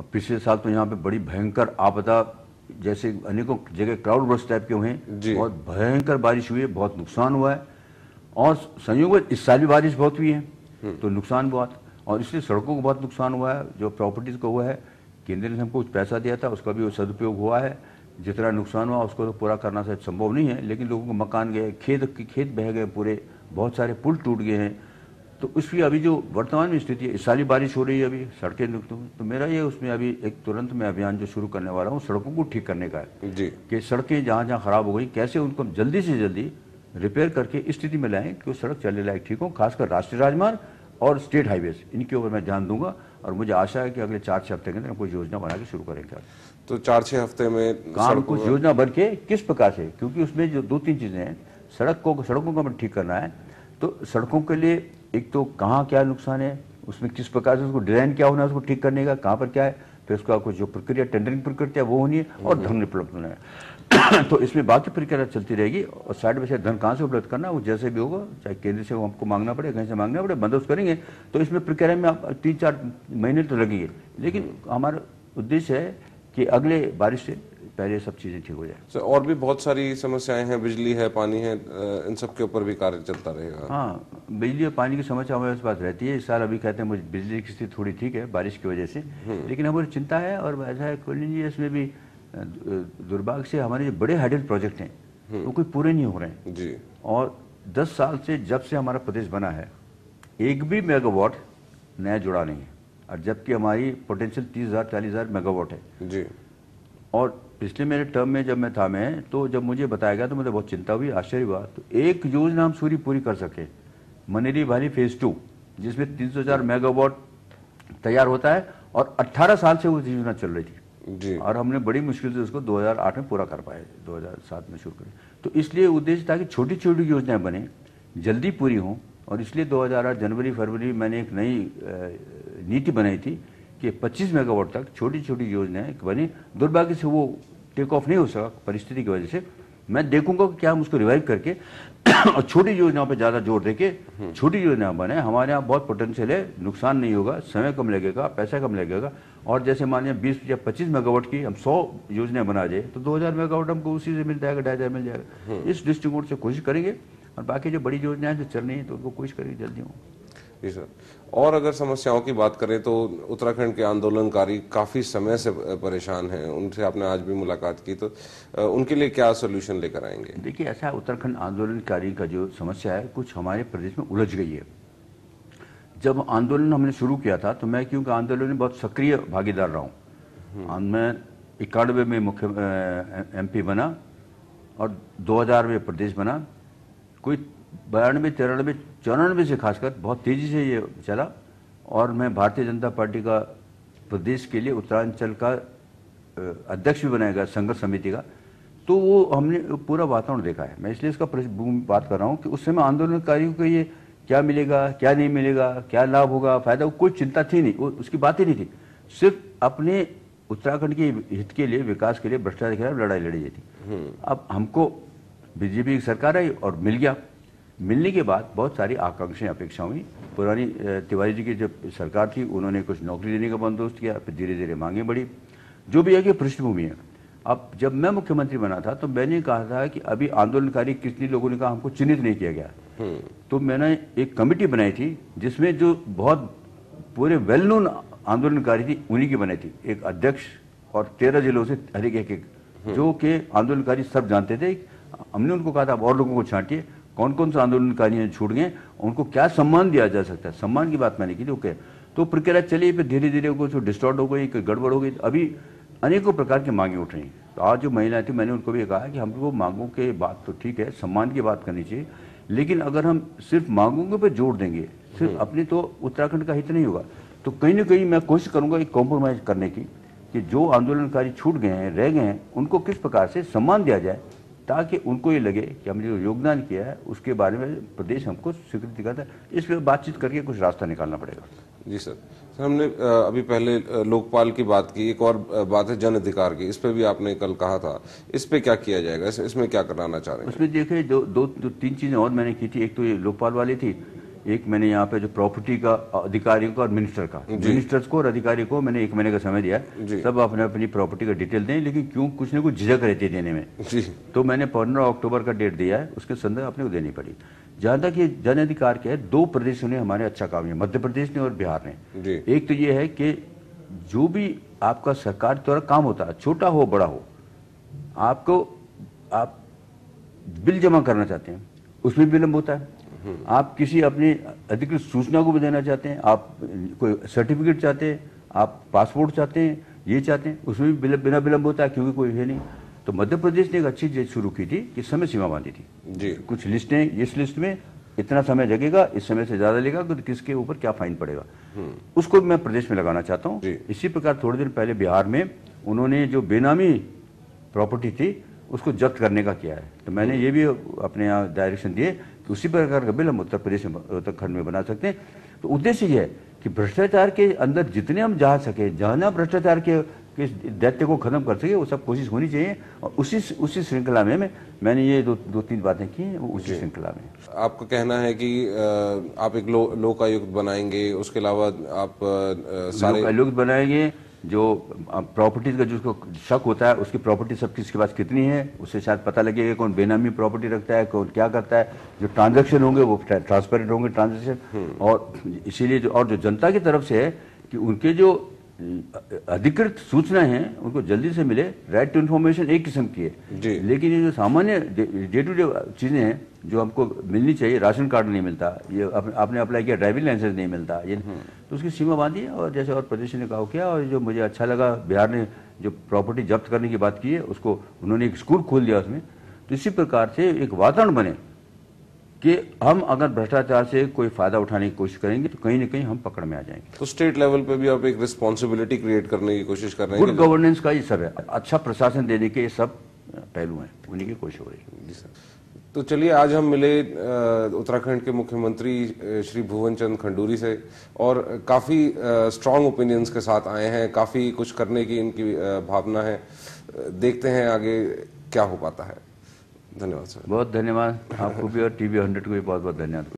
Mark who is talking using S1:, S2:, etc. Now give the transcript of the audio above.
S1: और पिछले साल तो यहाँ पे बड़ी भयंकर आपदा, जैसे अनेकों जगह क्राउड बर्स्ट टाइप के हुए हैं, बहुत भयंकर बारिश हुई है, बहुत नुकसान हुआ है। और संयोग इस साल भी बारिश बहुत हुई है तो नुकसान बहुत, और इसलिए सड़कों को बहुत नुकसान हुआ है, जो प्रॉपर्टीज को हुआ है। केंद्र ने हमको कुछ पैसा दिया था, उसका भी सदुपयोग हुआ है। जितना नुकसान हुआ उसको तो पूरा करना शायद संभव नहीं है, लेकिन लोगों को मकान गए, खेत बह गए पूरे, बहुत सारे पुल टूट गए हैं। तो उसकी अभी जो वर्तमान में स्थिति है, इस साल ही बारिश हो रही है, अभी सड़कें तो मेरा ये उसमें अभी एक तुरंत मैं अभियान जो शुरू करने वाला हूँ सड़कों को ठीक करने का है जी। कि सड़कें जहाँ जहाँ खराब हो गई कैसे उनको जल्दी से जल्दी रिपेयर करके इस स्थिति में लाएं कि वो सड़क चलने लायक ठीक हो। खासकर राष्ट्रीय राजमार्ग और स्टेट हाईवेज, इनके ऊपर मैं ध्यान दूंगा और मुझे आशा है कि अगले 4-6 हफ्ते के अंदर हम कोई योजना बना के शुरू करेंगे।
S2: तो 4-6 हफ्ते में
S1: काम कुछ योजना बन के किस प्रकार से, क्योंकि उसमें जो 2-3 चीजें हैं, सड़कों को हमें ठीक करना है। तो सड़कों के लिए एक तो कहाँ क्या नुकसान है, उसमें किस प्रकार से उसको डिजाइन क्या होना है, उसको ठीक करने का कहाँ पर क्या है, फिर उसका कुछ जो प्रक्रिया टेंडरिंग प्रक्रिया वो होनी है और धन उपलब्ध होना है। तो इसमें बाकी प्रक्रिया चलती रहेगी और साइड बाई साइड धन कहाँ से उपलब्ध करना वो जैसे भी होगा, चाहे केंद्र से हमको मांगना पड़े, कहीं से मांगना पड़े, बंदोबस्त करेंगे। तो इसमें प्रक्रिया में आप 3-4 महीने तो लगेंगे, लेकिन हमारा उद्देश्य है कि अगले बारिश से पहले सब चीजें ठीक हो जाए।
S2: और भी बहुत सारी समस्याएं हैं, बिजली है, पानी है, इन सब के ऊपर भी कार्य चलता रहेगा।
S1: हाँ, बिजली और पानी की समस्या हमारे पास रहती है। इस साल अभी कहते हैं मुझे बिजली की स्थिति थोड़ी ठीक है बारिश की वजह से, लेकिन हमारी चिंता है। और ऐसा है कुलिन जी, इसमें भी दुर्भाग्य से हमारे जो बड़े हाइडल प्रोजेक्ट हैं वो कोई पूरे नहीं हो रहे हैं जी। और 10 साल से जब से हमारा प्रदेश बना है एक भी मेगावाट नया जुड़ा नहीं है, और जबकि हमारी पोटेंशियल 30,000-40,000 मेगावाट है जी। और पिछले मेरे टर्म में जब मैं था तो जब मुझे बताया गया तो मुझे बहुत चिंता हुई, आश्चर्य हुआ। तो एक योजना हम पूरी कर सके, मनेरी भाली फेज 2, जिसमें 300,000 मेगावाट तैयार होता है और 18 साल से वो योजना चल रही थी जी। और हमने बड़ी मुश्किल से उसको 2008 में पूरा कर पाए, 2007 में शुरू करें। तो इसलिए उद्देश्य था कि छोटी छोटी योजनाएं बने, जल्दी पूरी हों। और इसलिए 2008 जनवरी-फरवरी मैंने एक नई नीति बनाई थी कि 25 मेगावाट तक छोटी छोटी योजनाएं बनी। दुर्भाग्य से वो टेक ऑफ नहीं हो सका परिस्थिति की वजह से। मैं देखूंगा कि क्या हम उसको रिवाइव करके और छोटी योजनाओं पे ज्यादा जोर देके छोटी योजना बने। हमारे यहाँ बहुत पोटेंशियल है, नुकसान नहीं होगा, समय कम लगेगा, पैसा कम लगेगा। और जैसे मानिए 20 या 25 मेगावाट की हम 100 योजनाएं बना जाए तो 2000 मेगावाट हमको उसी से मिल जाएगा, 2,500 मिल जाएगा। इस दृष्टिकोण से कोशिश करेंगे और बाकी जो बड़ी योजनाएं जो चल रही हैं तो उनको कोशिश करेंगे जल्दी हो
S2: जी सर। और अगर समस्याओं की बात करें तो उत्तराखंड के आंदोलनकारी काफ़ी समय से परेशान हैं, उनसे आपने आज भी मुलाकात की, तो उनके लिए क्या सोल्यूशन लेकर आएंगे?
S1: देखिए, ऐसा उत्तराखंड आंदोलनकारी का जो समस्या है कुछ हमारे प्रदेश में उलझ गई है। जब आंदोलन हमने शुरू किया था तो मैं क्योंकि आंदोलन में बहुत सक्रिय भागीदार रहा हूँ। मैं 91 में मुख्य MP बना और 2000 में प्रदेश बना। कोई 92, 93, 94 से खासकर बहुत तेजी से ये चला और मैं भारतीय जनता पार्टी का प्रदेश के लिए उत्तरांचल का अध्यक्ष भी बनाया गया संघर्ष समिति का। तो वो हमने पूरा वातावरण देखा है। मैं इसलिए इसका बात कर रहा हूँ कि उस समय आंदोलनकारियों को ये क्या मिलेगा, क्या नहीं मिलेगा, क्या लाभ होगा, फायदा, कोई चिंता थी नहीं, उसकी बात ही नहीं थी। सिर्फ अपने उत्तराखंड के हित के लिए, विकास के लिए भ्रष्टाचार के खिलाफ लड़ाई लड़ी जाती। अब हमको बीजेपी की सरकार आई और मिल गया। मिलने के बाद बहुत सारी आकांक्षाएं, अपेक्षा हुई। पुरानी तिवारी जी की जब सरकार थी उन्होंने कुछ नौकरी देने का बंदोबस्त किया, फिर धीरे धीरे मांगे बढ़ी, जो भी है कि पृष्ठभूमि है। अब जब मैं मुख्यमंत्री बना था तो मैंने कहा था कि अभी आंदोलनकारी कितने लोगों ने कहा हमको चिन्हित नहीं किया गया। तो मैंने एक कमेटी बनाई थी जिसमें जो बहुत पूरे वेल नोन आंदोलनकारी थी उन्हीं की बनाई थी, एक अध्यक्ष और 13 जिलों से हर एक जो के आंदोलनकारी सब जानते थे। हमने उनको कहा था और लोगों को छांटिए, कौन कौन से आंदोलनकारी छूट गए, उनको क्या सम्मान दिया जा सकता है। सम्मान की बात मैंने की थी, ओके। तो प्रक्रिया चली, फिर धीरे धीरे कुछ डिस्टॉर्ट हो गई, गड़बड़ हो गई। अभी अनेकों प्रकार की मांगे उठ रही हैं। तो आज जो महिलाएं थी मैंने उनको भी कहा कि हमको मांगों के बात तो ठीक है, सम्मान की बात करनी चाहिए, लेकिन अगर हम सिर्फ मांगों पे जोर देंगे, सिर्फ अपनी, तो उत्तराखंड का हित नहीं होगा। तो कहीं ना कहीं मैं कोशिश करूंगा एक कॉम्प्रोमाइज करने की कि जो आंदोलनकारी छूट गए हैं, रह गए हैं, उनको किस प्रकार से सम्मान दिया जाए ताकि उनको ये लगे कि हमने जो योगदान किया है उसके बारे में प्रदेश हमको स्वीकृति करता है। इस पर बातचीत करके कुछ रास्ता निकालना पड़ेगा।
S2: जी सर। सर, हमने अभी पहले लोकपाल की बात की, एक और बात है जन अधिकार की, इस पे भी आपने कल कहा था, इस पे क्या किया जाएगा, इसमें क्या कराना चाह रहे हैं?
S1: उसमें देखिए दो तीन चीजें और मैंने की थी। एक तो ये लोकपाल वाली थी, एक मैंने यहाँ पे जो प्रॉपर्टी का अधिकारियों का और मिनिस्टर्स को और अधिकारी को मैंने 1 महीने का समय दिया है। सब अपने अपनी प्रॉपर्टी का डिटेल दें, लेकिन क्यों कुछ न कुछ झिझक रहती है देने में। तो मैंने 15 अक्टूबर का डेट दिया है, उसके संदर्भ अपने को देनी पड़ी। जहाँ तक ये जन अधिकार के है, 2 प्रदेशों ने हमारे अच्छा काम किया, मध्य प्रदेश ने और बिहार ने। एक तो ये है कि जो भी आपका सरकार द्वारा काम होता है, छोटा हो बड़ा हो, आप बिल जमा करना चाहते हैं, उसमें विलंब होता है। आप किसी अपनी अधिकृत सूचना को भी देना चाहते हैं, आप कोई सर्टिफिकेट चाहते हैं, आप पासपोर्ट चाहते हैं, ये चाहते हैं, उसमें भी बिना विलंब होता है, क्योंकि कोई है नहीं। तो मध्य प्रदेश ने एक अच्छी चीज शुरू की थी कि समय सीमा बांधी थी। कुछ लिस्टें, इस लिस्ट में इतना समय लगेगा, इस समय से ज्यादा लगेगा तो किसके ऊपर क्या फाइन पड़ेगा, उसको मैं प्रदेश में लगाना चाहता हूँ। इसी प्रकार थोड़े दिन पहले बिहार में उन्होंने जो बेनामी प्रॉपर्टी थी उसको जब्त करने का किया है। तो मैंने ये भी अपने यहाँ डायरेक्शन दिए कि उसी प्रकार का बिल हम उत्तर प्रदेश में, उत्तराखंड में बना सकते हैं। तो उद्देश्य ये है कि भ्रष्टाचार के अंदर जितने हम जा सके, जहाँ भ्रष्टाचार के दैत्य को खत्म कर सके, वो सब कोशिश होनी चाहिए। और उसी श्रृंखला में मैंने ये दो तीन बातें की हैं, वो उसी श्रृंखला में।
S2: आपका कहना है कि आप एक लोकायुक्त बनाएंगे, उसके अलावा आप सारे
S1: लोकायुक्त बनाएंगे। जो प्रॉपर्टीज का जिसको शक होता है, उसकी प्रॉपर्टी सब किसके पास कितनी है, उससे शायद पता लगेगा कौन बेनामी प्रॉपर्टी रखता है, कौन क्या करता है। जो ट्रांजैक्शन होंगे वो ट्रांसपेरेंट होंगे ट्रांजैक्शन। और इसीलिए जो जनता की तरफ से है कि उनके जो अधिकृत सूचनाएं हैं उनको जल्दी से मिले। राइट टू इन्फॉर्मेशन एक किस्म की है, लेकिन ये जो सामान्य डे टू डे चीजें हैं जो हमको मिलनी चाहिए, राशन कार्ड नहीं मिलता, ये आपने अप्लाई किया ड्राइविंग लाइसेंस नहीं मिलता, ये तो उसकी सीमा बांधी है। और जैसे और प्रदेश ने कहा किया, और जो मुझे अच्छा लगा, बिहार ने जो प्रॉपर्टी जब्त करने की बात की है, उसको उन्होंने एक स्कूल खोल दिया उसमें। तो इसी प्रकार से एक वातावरण बने कि हम अगर भ्रष्टाचार से कोई फायदा उठाने की कोशिश करेंगे तो कहीं ना कहीं हम पकड़ में आ जाएंगे।
S2: तो स्टेट लेवल पे भी आप एक रिस्पॉन्सिबिलिटी क्रिएट करने की कोशिश कर रहे हैं।
S1: गुड गवर्नेंस का ये सब है, अच्छा प्रशासन देने के ये सब पहलू हैं, उन्हीं की कोशिश हो रही है।
S2: जी सर। तो चलिए, आज हम मिले उत्तराखंड के मुख्यमंत्री श्री भुवन चंद खंडूरी से, और काफ़ी स्ट्रॉन्ग ओपिनियंस के साथ आए हैं, काफ़ी कुछ करने की इनकी भावना है। देखते हैं आगे क्या हो पाता है। धन्यवाद सर।
S1: बहुत धन्यवाद आपको भी, और TV 100 को भी बहुत बहुत धन्यवाद।